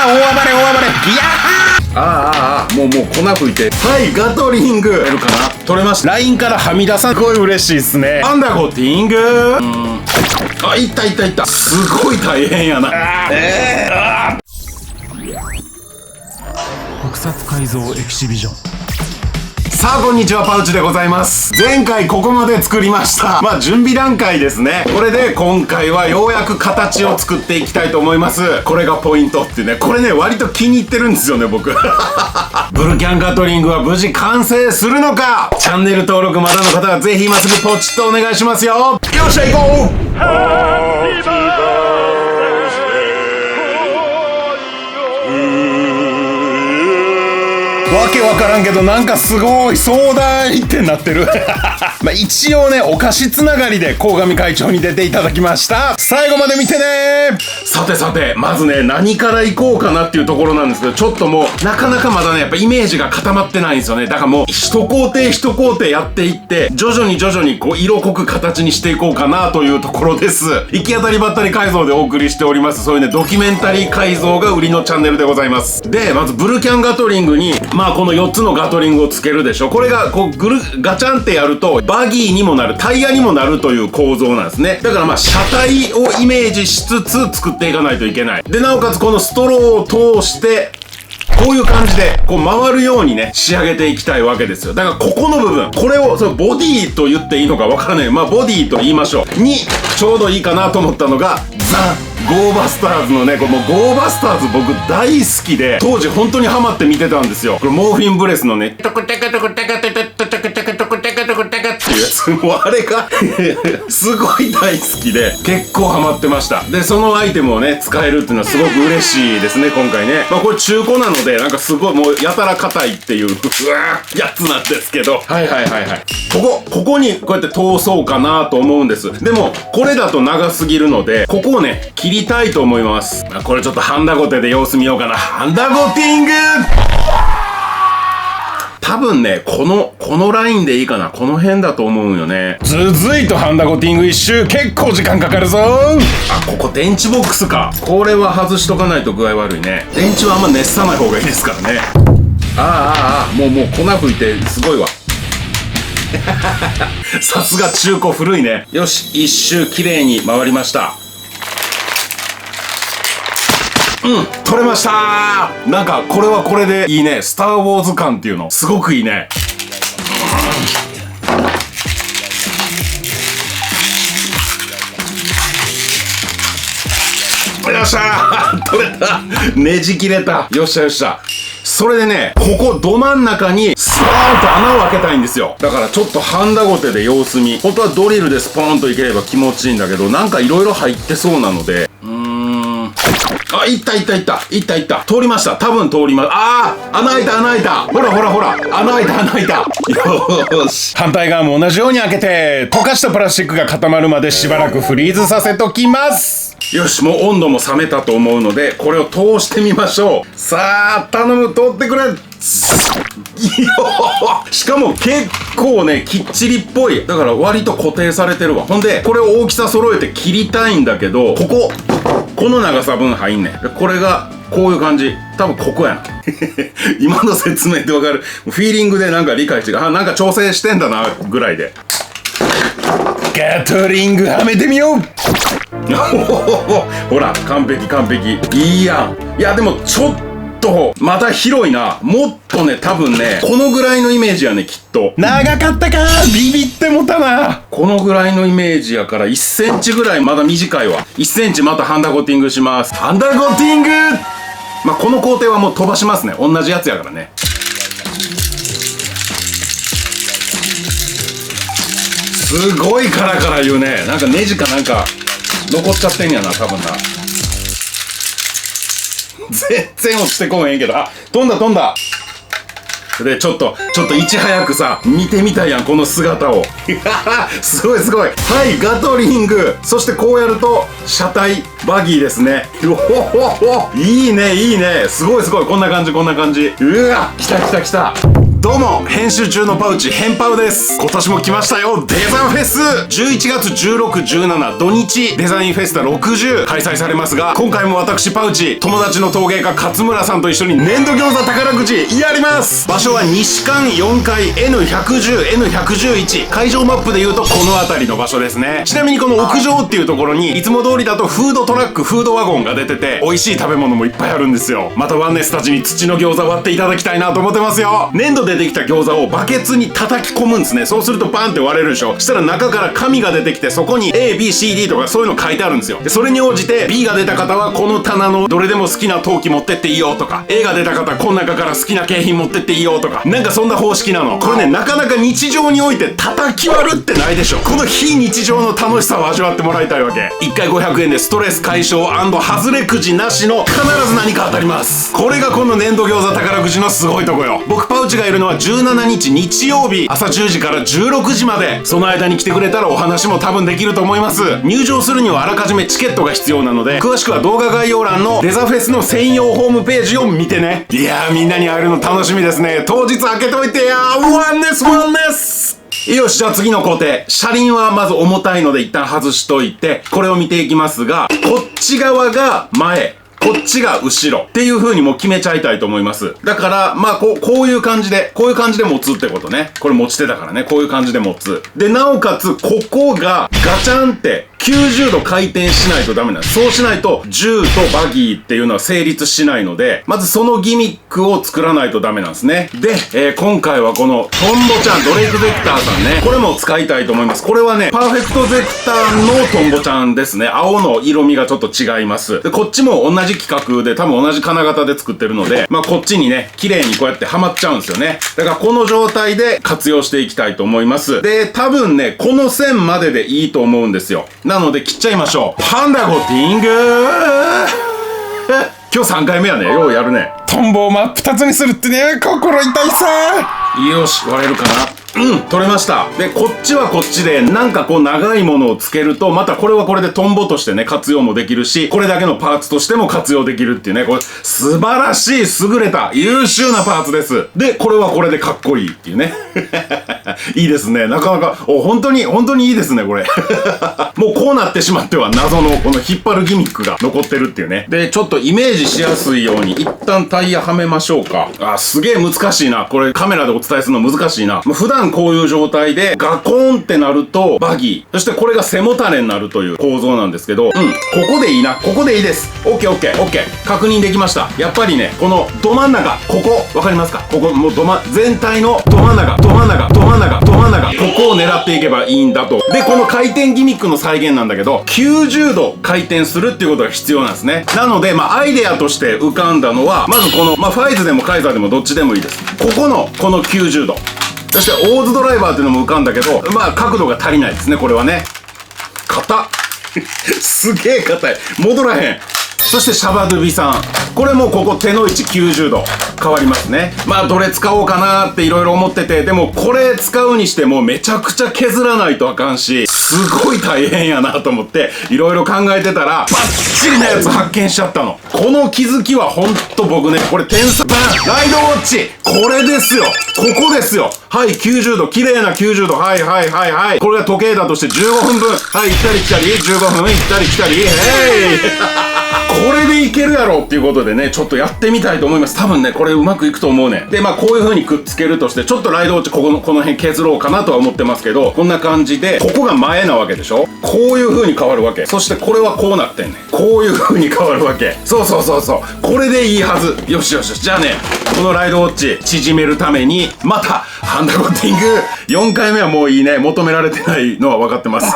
大暴れ大暴れ。ギヤー。もう粉吹いて。はい、ガトリング。やるかな。取れました。ラインからはみ出さん。すごい嬉しいですね。アンダーゴティング。あ、いった。すごい大変やな。特撮改造エキシビジョン。さあ、こんにちは、パウチでございます。前回ここまで作りました。準備段階ですね。これで今回はようやく形を作っていきたいと思います。これがポイントってね。これね、割と気に入ってるんですよね、僕。ブルキャンガトリングは無事完成するのか。チャンネル登録まだの方はぜひ今すぐポチッとお願いしますよ。よっしゃ、行こう。わけわからんけどなんかすごい壮大ってなってる。一応ね、お菓子つながりで鴻上会長に出ていただきました。最後まで見てね。さて、まずね、何からいこうかなっていうところなんですけど、ちょっともうなかなかまだね、やっぱイメージが固まってないんですよね。だからもう一工程やっていって徐々にこう色濃く形にしていこうかなというところです。行き当たりばったり改造でお送りしております。そういうね、ドキュメンタリー改造が売りのチャンネルでございます。で、まずブルキャンガトリングにこの4つのガトリングをつけるでしょ。これがこうガチャンってやるとバギーにもなる、タイヤにもなるという構造なんですね。だから車体をイメージしつつ作っていかないといけない。で、なおかつこのストローを通してこういう感じでこう回るようにね、仕上げていきたいわけですよ。だからここの部分、これをボディと言っていいのかわからない。ボディと言いましょう。にちょうどいいかなと思ったのがゴーバスターズのね、これもうゴーバスターズ僕大好きで、当時本当にハマって見てたんですよ。これモーフィンブレスのね、トコテカトコテカテテトコテカトコテカトコテカっていうやつ、もうあれがすごい大好きで、結構ハマってました。で、そのアイテムをね、使えるっていうのはすごく嬉しいですね、今回ね。これ中古なので、なんかすごいもうやたら硬いっていうやつなんですけど、はい。ここにこうやって通そうかなと思うんです。でも、これだと長すぎるので、ここをね、切りたいと思います。これちょっとハンダゴテで様子見ようかな。ハンダゴティング。多分ね、このラインでいいかな。この辺だと思うよね。続いてハンダゴティング一周、結構時間かかるぞ。ここ電池ボックスか。これは外しとかないと具合悪いね。電池はあんま熱さない方がいいですからね。もう粉吹いてすごいわ。さすが中古古いね。よし、一周きれいに回りました。取れましたー。なんかこれはこれでいいね。スターウォーズ感っていうのすごくいいね。よっしゃー。取れた。ねじ切れた。よっしゃ。それでね、ここど真ん中にスポーンと穴を開けたいんですよ。だからちょっとハンダゴテで様子見。本当はドリルでスポーンといければ気持ちいいんだけど、なんかいろいろ入ってそうなので、いった。通りました。多分通りました。穴開いた。ほら。穴開いた。よーし。反対側も同じように開けて、溶かしたプラスチックが固まるまでしばらくフリーズさせときます。よし、もう温度も冷めたと思うので、これを通してみましょう。さあ、頼む、通ってくれ。しかも結構ね、きっちりっぽい。だから割と固定されてるわ。ほんで、これを大きさ揃えて切りたいんだけど、この長さ分入んねん。これがこういう感じ。多分ここやな。今の説明でわかる。フィーリングでなんか理解してなんか調整してんだなぐらいで。ガトリングはめてみよう。ほら、完璧。いいやん。いや、でもちょっとまた広いな。もっとね、多分ね、このぐらいのイメージやね、きっと。長かったか。ビビってもたな。このぐらいのイメージやから1センチぐらい。まだ短いわ。1センチ。またハンダゴティングします。ハンダゴティング。この工程はもう飛ばしますね。同じやつやからね。すごいカラカラ言うね。なんかネジかなんか残っちゃってんやな、多分な。全然落ちてこへんけど。飛んだ。で、ちょっといち早くさ、見てみたいやん、この姿を。すごい。はい、ガトリング。そしてこうやると、車体、バギーですね。いいね。すごい。こんな感じ。うわ、来た。どうも、編集中のパウチ、ヘンパウです。今年も来ましたよ、デザフェス !11 月16、17土日、デザインフェスタ60開催されますが、今回も私パウチ、友達の陶芸家勝村さんと一緒に粘土餃子宝くじやります。場所は西館4階 N110、N111。会場マップで言うとこの辺りの場所ですね。ちなみにこの屋上っていうところに、いつも通りだとフードトラック、フードワゴンが出てて、美味しい食べ物もいっぱいあるんですよ。またワンネスたちに土の餃子割っていただきたいなと思ってますよ。粘土でできた餃子をバケツに叩き込むんですね。そうするとバンって割れるでしょ。したら中から紙が出てきて、そこに A、B、C、D とかそういうの書いてあるんですよ。でそれに応じて B が出た方はこの棚のどれでも好きな陶器持ってっていいよとか、 A が出た方この中から好きな景品持ってっていいよとか、なんかそんな方式なの。これね、なかなか日常において叩き割るってないでしょ。この非日常の楽しさを味わってもらいたいわけ。1回500円でストレス解消&外れくじなしの必ず何か当たります。これがこの粘土餃子宝くじのすごいとこよ。僕パウチがいるのは17日日曜日朝10時から16時まで。その間に来てくれたらお話も多分できると思います。入場するにはあらかじめチケットが必要なので、詳しくは動画概要欄のデザフェスの専用ホームページを見てね。いやー、みんなに会えるの楽しみですね。当日開けといてやー。ワンネスよし、じゃあ次の工程。車輪はまず重たいので一旦外しといて、これを見ていきますが、こっち側が前、こっちが後ろっていう風にもう決めちゃいたいと思います。だからまあこういう感じで持つってことね。これ持ち手だからね。こういう感じで持つ。でなおかつここがガチャンって90度回転しないとダメなんです。そうしないと銃とバギーっていうのは成立しないので、まずそのギミックを作らないとダメなんですね。で、今回はこのトンボちゃん、ドレイクゼクターさんね、これも使いたいと思います。これはね、パーフェクトゼクターのトンボちゃんですね。青の色味がちょっと違います。でこっちも同じ企画で多分同じ金型で作ってるので、まあこっちにね、綺麗にこうやってはまっちゃうんですよね。だからこの状態で活用していきたいと思います。で、多分ね、この線まででいいと思うんですよ。なので切っちゃいましょう。ハンダゴティング今日3回目やね。ようやるね。トンボを真っ二つにするってね、心痛いさ。よし、割れるかな。取れました。で、こっちはこっちで、なんかこう長いものをつけると、またこれはこれでトンボとしてね、活用もできるし、これだけのパーツとしても活用できるっていうね、これ、素晴らしい、優れた、優秀なパーツです。で、これはこれでかっこいいっていうね。いいですね。なかなか、本当にいいですね、これ。もうこうなってしまっては、謎のこの引っ張るギミックが残ってるっていうね。で、ちょっとイメージしやすいように、一旦タイヤはめましょうか。すげえ難しいな。これカメラでお伝えするの難しいな。普段こういう状態でガコーンってなるとバギー、そしてこれが背もたれになるという構造なんですけど、ここでいいな。ここでいいです。オッケー。確認できました。やっぱりね、このど真ん中、ここ、わかりますか？ここ、もう全体のど真ん中、ここを狙っていけばいいんだと。で、この回転ギミックの再現なんだけど、90度回転するっていうことが必要なんですね。なので、アイデアとして浮かんだのは、まずこの、ファイズでもカイザーでもどっちでもいいです。ここの90度。そしてオーズドライバーっていうのも浮かんだけど、角度が足りないですね、これはね。硬っ。すげえ硬い。戻らへん。そしてシャバドゥビさん。これもここ手の位置90度変わりますね。どれ使おうかなーっていろいろ思ってて、でもこれ使うにしてもめちゃくちゃ削らないとあかんし、すごい大変やなと思っていろいろ考えてたら、バッチリなやつ発見しちゃったの。この気づきはほんと僕ね、これ天才。ライドウォッチ、これですよ。ここですよ。はい、90度、綺麗な90度。はい。これが時計だとして15分分。はい、行ったり来たり、15分行ったり来たり。これでいけるやろっていうことでね、ちょっとやってみたいと思います。多分ね、これうまくいくと思うね。で、こういう風にくっつけるとして、ちょっとライドウォッチこの辺削ろうかなとは思ってますけど、こんな感じで、ここが前なわけでしょ？こういう風に変わるわけ。そしてこれはこうなってんねん。こういう風に変わるわけ。そう。これでいいはず。よし。じゃあね、このライドウォッチ縮めるために、また、ハンダゴティング。4回目はもういいね。求められてないのは分かってます。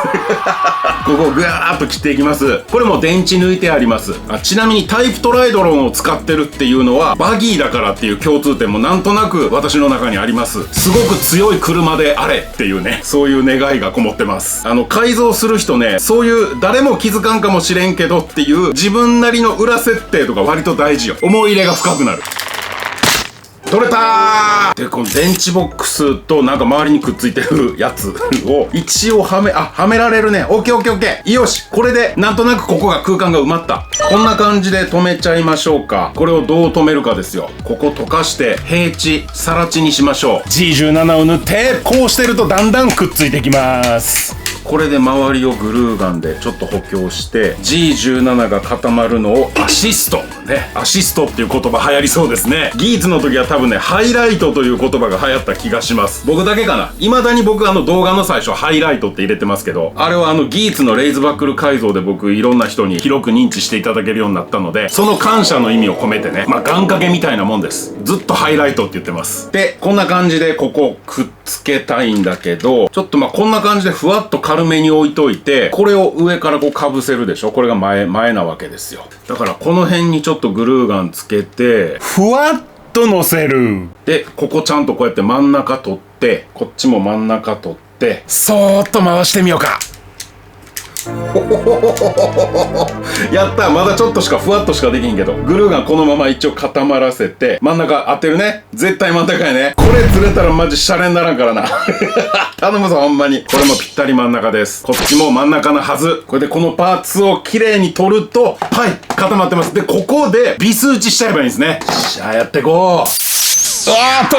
ここをぐわーっと切っていきます。これも電池抜いてあります。ちなみにタイプトライドロンを使ってるっていうのはバギーだからっていう共通点もなんとなく私の中にあります。すごく強い車であれっていうね、そういう願いがこもってます。改造する人ね、そういう誰も気づかんかもしれんけどっていう自分なりの裏設定とか割と大事よ。思い入れが深くなる。取れたー。で、この電池ボックスとなんか周りにくっついてるやつを一応はめられるね。オッケーオッケーオッケー。よし、これでなんとなくここが空間が埋まった。こんな感じで止めちゃいましょうか。これをどう止めるかですよ。ここ溶かして平地、更地にしましょう。G17 を塗ってこうしてるとだんだんくっついてきます。これで周りをグルーガンでちょっと補強して G17 が固まるのをアシストね。アシストっていう言葉流行りそうですね。ギーツの時は多分ねハイライトという言葉が流行った気がします。僕だけかな。未だに僕動画の最初ハイライトって入れてますけど、あれはギーツのレイズバックル改造で僕いろんな人に広く認知していただけるようになったので、その感謝の意味を込めてね、願掛けみたいなもんです。ずっとハイライトって言ってます。でこんな感じでここくっつけたいんだけど、ちょっとこんな感じでふわっと軽めに置いといて、これを上からこうかぶせるでしょ。これが前なわけですよ。だからこの辺にちょっとグルーガンつけてふわっと乗せる。でここちゃんとこうやって真ん中取って、こっちも真ん中取ってそーっと回してみようか。やった。まだちょっとしかふわっとしかできんけど、グルーガンこのまま一応固まらせて真ん中当てるね。絶対真ん中やね。これずれたらマジシャレにならんからな。頼むぞほんまに。これもぴったり真ん中です。こっちも真ん中のはず。これでこのパーツをきれいに取ると、はい固まってます。でここでビス打ちしちゃえばいいんですね。じゃあやってこう。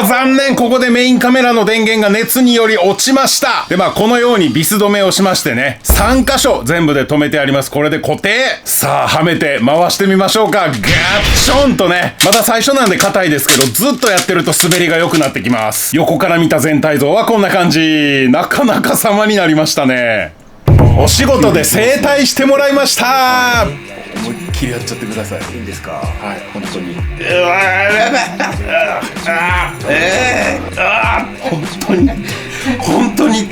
残念。ここでメインカメラの電源が熱により落ちました。でこのようにビス止めをしましてね、3箇所全部で止めてあります。これで固定。さあはめて回してみましょうか。ガッチョンとね。まだ最初なんで硬いですけど、ずっとやってると滑りが良くなってきます。横から見た全体像はこんな感じ。なかなか様になりましたね。お仕事で整体してもらいました。思いっきりやっちゃってください。いいんですか？はい、本当に。本当に。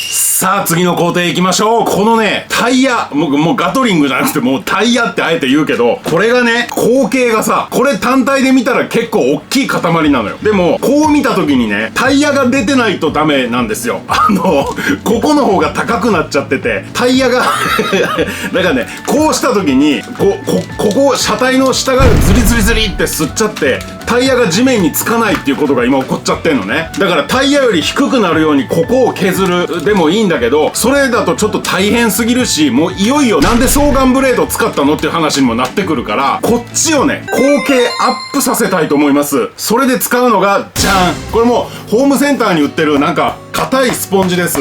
さあ次の工程行きましょう。このねタイヤ、もうガトリングじゃなくてもうタイヤってあえて言うけど、これがね口径がさ、これ単体で見たら結構大きい塊なのよ。でもこう見た時にねタイヤが出てないとダメなんですよ。ここの方が高くなっちゃってて、タイヤがだからねこうした時にここ車体の下がズリズリズリって吸っちゃって、タイヤが地面につかないっていうことが今起こっちゃってんのね。だからタイヤより低くなるようにここを削るでもいいんだけど、それだとちょっと大変すぎるし、もういよいよなんで双眼ブレード使ったのっていう話にもなってくるから、こっちをね口径アップさせたいと思います。それで使うのがじゃん、これもホームセンターに売ってるなんか硬いスポンジです。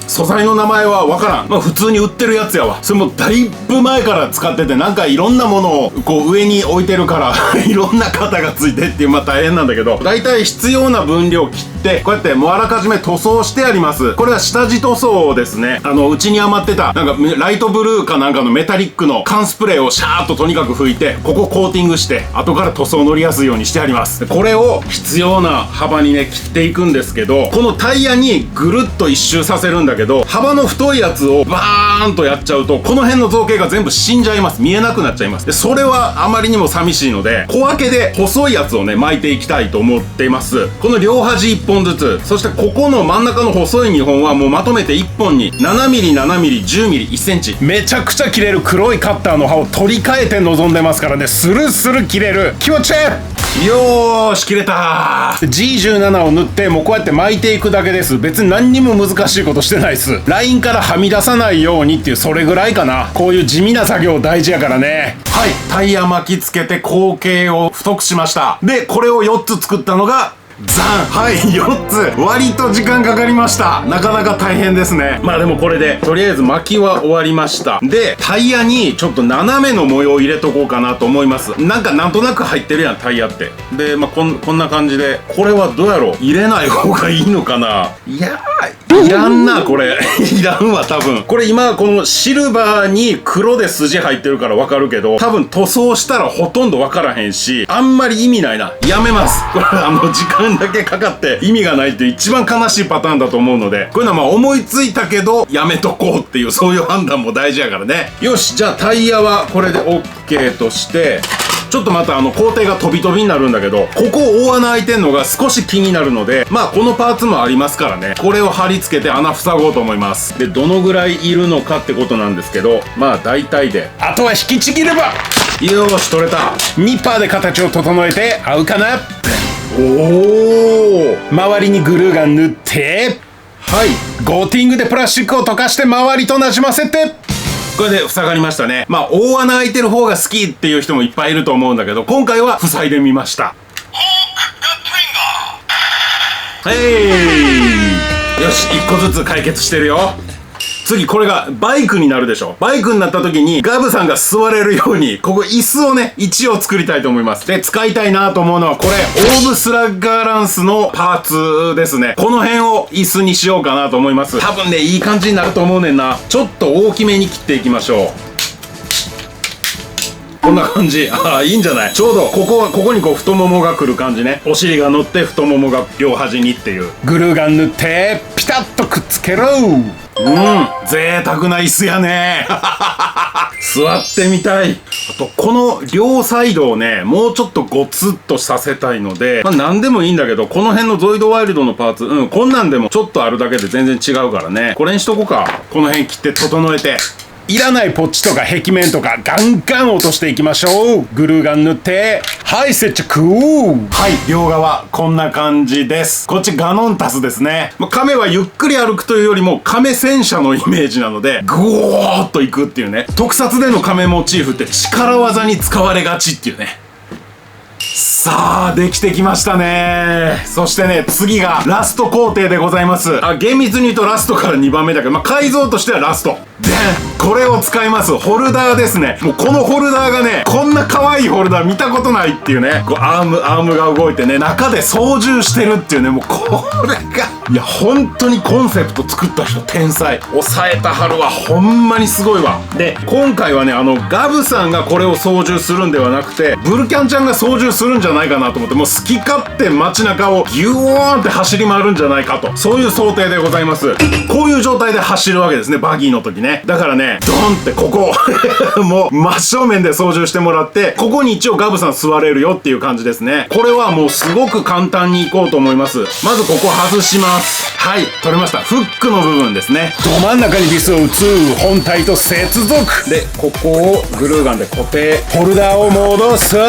素材の名前はわからん。普通に売ってるやつやわ。それもだいぶ前から使ってて、なんかいろんなものをこう上に置いてるからいろんな型がついてっていう大変なんだけど、だいたい必要な分量切ってこうやってもうあらかじめ塗装してあります。これは下地塗装ですね。うちに余ってたなんかライトブルーかなんかのメタリックの缶スプレーをシャーっととにかく拭いて、ここコーティングして後から塗装乗りやすいようにしてあります。これを必要な幅にね切っていくんですけど、このタイヤにぐるっと一周させるんだけど、幅の太いやつをバーンとやっちゃうとこの辺の造形が全部死んじゃいます。見えなくなっちゃいます。でそれはあまりにも寂しいので、小分けで細いやつをね巻いていきたいと思っています。この両端1本ずつ、そしてここの真ん中の細い2本はもうまとめて1本に 7mm7mm10mm1 センチ、めちゃくちゃ切れる黒いカッターの刃を取り替えて臨んでますからね、スルスル切れる。気持ちいい。よーし切れたー。 G17 を塗ってもうこうやって巻いていくだけです。別に何にも難しいことしてないです。ラインからはみ出さないようにっていう、それぐらいかな。こういう地味な作業大事やからね。はい、タイヤ巻きつけて口径を太くしました。でこれを4つ作ったのがザン。はい、4つ。割と時間かかりました。なかなか大変ですね。でもこれでとりあえず巻きは終わりました。でタイヤにちょっと斜めの模様を入れとこうかなと思います。なんとなく入ってるやんタイヤって。でこんな感じで、これはどうやろう、入れない方がいいのかな。いやいらんなこれいらんわ多分。これ今このシルバーに黒で筋入ってるからわかるけど、多分塗装したらほとんどわからへんし、あんまり意味ないな。やめます。これ時間だけかかって意味がないっていう一番悲しいパターンだと思うので、こういうのは思いついたけどやめとこうっていう、そういう判断も大事やからね。よし、じゃあタイヤはこれで OK として、ちょっとまた工程が飛び飛びになるんだけど、ここ大穴開いてんのが少し気になるので、まあこのパーツもありますからね、これを貼り付けて穴塞ごうと思います。で、どのぐらいいるのかってことなんですけど、まあ大体で、あとは引きちぎれば、よーし取れた。ニッパーで形を整えて合うかな。おお、周りにグルーガン塗って、はい、ゴーティングでプラスチックを溶かして周りとなじませて、これで塞がりましたね。まあ大穴開いてる方が好きっていう人もいっぱいいると思うんだけど、今回は塞いでみました。はい、よし、1個ずつ解決してるよ。次、これがバイクになるでしょ。バイクになった時にガブさんが座れるように、ここ椅子をね、一応作りたいと思います。で、使いたいなと思うのはこれ、オーブスラッガーランスのパーツですね。この辺を椅子にしようかなと思います。多分ね、いい感じになると思うねんな。ちょっと大きめに切っていきましょう。こんな感じ。ああ、いいんじゃない。ちょうどここにこう太ももが来る感じね。お尻が乗って太ももが両端にっていう。グルーガン塗ってピタッとくっつけろ。贅沢な椅子やね。座ってみたい。あとこの両サイドをね、もうちょっとゴツッとさせたいので、まあ何でもいいんだけど、この辺のゾイドワイルドのパーツ、こんなんでもちょっとあるだけで全然違うからね。これにしとこうか。この辺切って整えて、いらないポッチとか壁面とかガンガン落としていきましょう。グルーガン塗って、はい、接着。はい、両側こんな感じです。こっちガノンタスですね。亀はゆっくり歩くというよりも亀戦車のイメージなので、グオーっといくっていうね。特撮での亀モチーフって力技に使われがちっていうね。さあ、できてきましたね。そしてね、次がラスト工程でございます。厳密に言うとラストから2番目だけど、改造としてはラスト。で、これを使います。ホルダーですね。もうこのホルダーがね、こんな可愛いホルダー見たことないっていうね。こうアームが動いてね、中で操縦してるっていうね、もうこれが、いや、本当にコンセプト作った人、天才。抑えたはるわ。ほんまにすごいわ。で、今回はね、ガブさんがこれを操縦するんではなくて、ブルキャンちゃんが操縦するんじゃないかなと思って、もう好き勝手街中をギューンって走り回るんじゃないかと、そういう想定でございます。こういう状態で走るわけですね、バギーの時ね。だからね、ドンってここもう真正面で操縦してもらって、ここに一応ガブさん座れるよっていう感じですね。これはもうすごく簡単にいこうと思います。まずここ外します。はい、取れました。フックの部分ですね。ど真ん中にビスを打つ。本体と接続で、ここをグルーガンで固定。ホルダーを戻そう。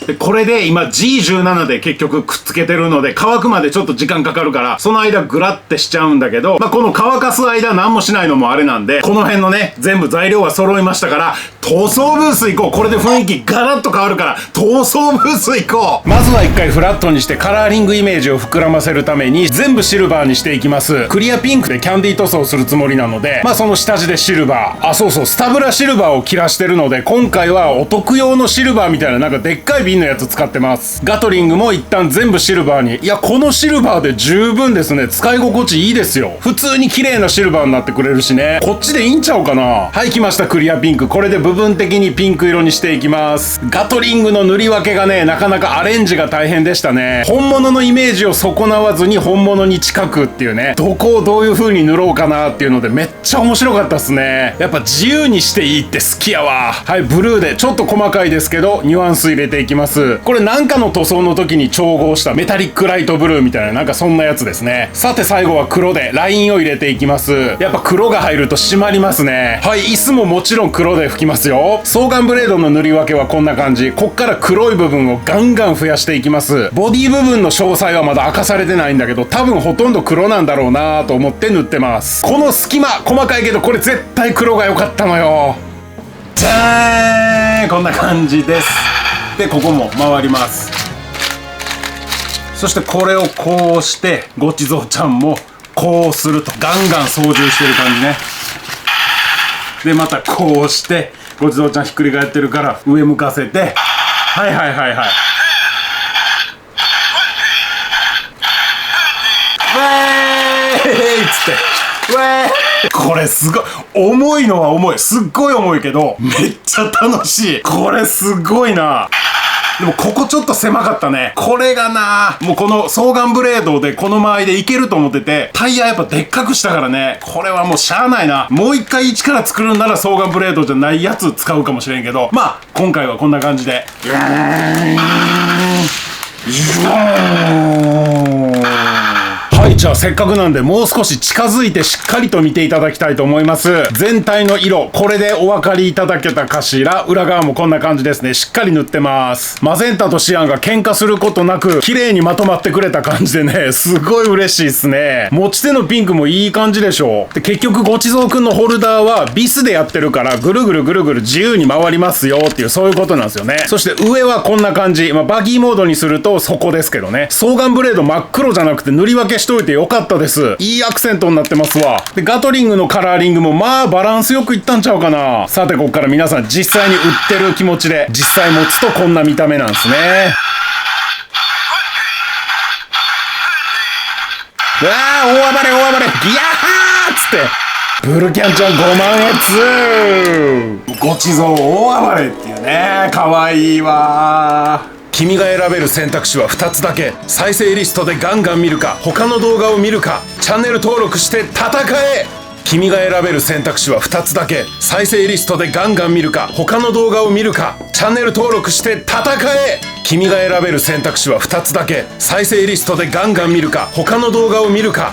で、これで今 G17 で結局くっつけてるので、乾くまでちょっと時間かかるから、その間グラってしちゃうんだけど、この乾かす間何もしないのもあれなんで、この辺のね、全部材料は揃いましたから、塗装ブース行こう。これで雰囲気ガラッと変わるから、塗装ブース行こう。まずは一回フラットにしてカラーリングイメージを膨らませるために、全部シルバーにしていきます。クリアピンクでキャンディー塗装するつもりなので、その下地でシルバー。そうそう、スタブラシルバーを切らしてるので、今回はお得用のシルバーみたいななんかでっかい瓶のやつ使ってます。ガトリングも一旦全部シルバーに。いや、このシルバーで十分ですね。使い心地いいですよ。普通に綺麗なシルバーになってくれるしね。こっちでいいんちゃうかな。はい、来ました、クリアピンク。これで部分的にピンク色にしていきます。ガトリングの塗り分けがね、なかなかアレンジが大変でしたね。本物のイメージを損なわずに本物に近くっていうね。どこをどういう風に塗ろうかなっていうのでめっちゃ面白かったっすね。やっぱ自由にしていいって好きやわ。はい、ブルーでちょっと細かいですけどニュアンス入れていきます。これなんかの塗装の時に調合したメタリックライトブルーみたいななんかそんなやつですね。さて最後は黒でラインを入れていきます。やっぱ黒が入ると締まりますね。はい、椅子ももちろん黒で拭きますよ。双眼ブレードの塗り分けはこんな感じ。こっから黒い部分をガンガン増やしていきます。ボディ部分の詳細はまだ明かされてないんだけど、多分ほとんど黒なんだろうなと思って塗ってます。この隙間細かいけどこれ絶対黒が良かったのよ。じゃーん、こんな感じです。で、ここも回ります。そしてこれをこうしてごちそうちゃんもこうするとガンガン操縦してる感じね。でまたこうしてごちそうちゃんひっくり返ってるから上向かせて、はいはいはいはい、ウェーイっつってウェーイ。これすごい重いのは重い、すっごい重いけどめっちゃ楽しい。これすごいな。でもここちょっと狭かったね。これがな、もうこの双眼ブレードでこの周りでいけると思ってて、タイヤやっぱでっかくしたからね、これはもうしゃあないな。もう一回一から作るんなら双眼ブレードじゃないやつ使うかもしれんけど、まあ今回はこんな感じで。はい、じゃあせっかくなんでもう少し近づいてしっかりと見ていただきたいと思います。全体の色、これでお分かりいただけたかしら。裏側もこんな感じですね。しっかり塗ってます。マゼンタとシアンが喧嘩することなく綺麗にまとまってくれた感じでね、すごい嬉しいっすね。持ち手のピンクもいい感じでしょ。で、結局ごちそうくんのホルダーはビスでやってるからぐるぐるぐるぐる自由に回りますよっていう、そういうことなんですよね。そして上はこんな感じ。バギーモードにするとそこですけどね。双眼ブレード真っ黒じゃなくて塗り分けしといてよかったです。いいアクセントになってますわ。で、ガトリングのカラーリングもまあバランスよくいったんちゃうかな。さてここから皆さん実際に売ってる気持ちで実際持つとこんな見た目なんですね。うわー、大暴れ大暴れ、ギャッハーっつってブルキャンちゃん5万円ごちそう大暴れっていうね。かわいいわー。君が選べる選択肢は2つだけ。再生リストでガンガン見るか、他の動画を見るか、チャンネル登録して戦え。君が選べる選択肢は2つだけ。再生リストでガンガン見るか、他の動画を見るか、チャンネル登録して戦え。君が選べる選択肢は2つだけ。再生リストでガンガン見るか、他の動画を見るか、